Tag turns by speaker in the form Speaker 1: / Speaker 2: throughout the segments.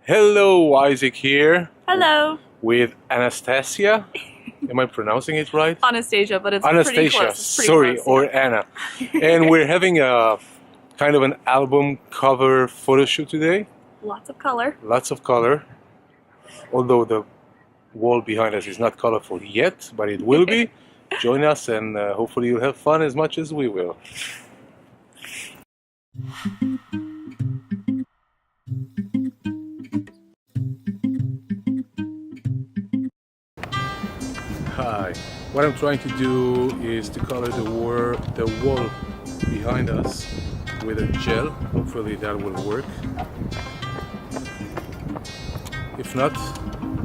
Speaker 1: Hello, Isaac here
Speaker 2: Hello.
Speaker 1: with Anastasia. Am I pronouncing it right?
Speaker 2: Anastasia, but it's pretty
Speaker 1: Anastasia,
Speaker 2: close. It's pretty
Speaker 1: sorry,
Speaker 2: close,
Speaker 1: or
Speaker 2: yeah.
Speaker 1: Anna. And we're having a kind of an album cover photo shoot today.
Speaker 2: Lots of color.
Speaker 1: Lots of color. Although the wall behind us is not colorful yet, but it will be. Join us and hopefully you'll have fun as much as we will. Hi. What I'm trying to do is to color the wall behind us with a gel. Hopefully that will work. If not,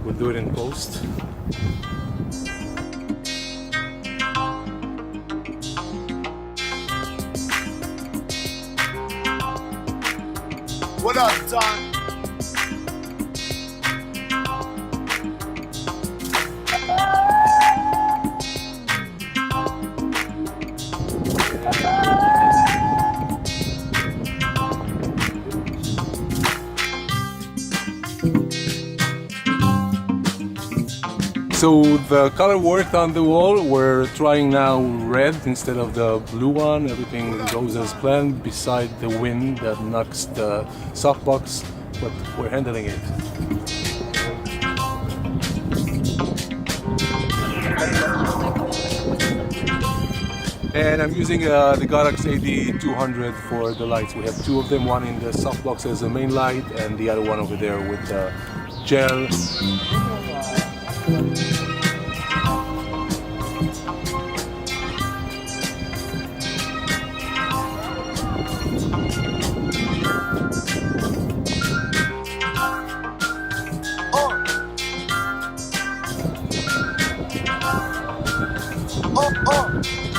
Speaker 1: we'll do it in post.
Speaker 3: What up, Don?
Speaker 1: So the color worked on the wall. We're trying now red instead of the blue one. Everything goes as planned, beside the wind that knocks the softbox, but we're handling it. And I'm using the Godox AD200 for the lights. We have two of them, one in the softbox as the main light and the other one over there with the gel.
Speaker 3: Oh.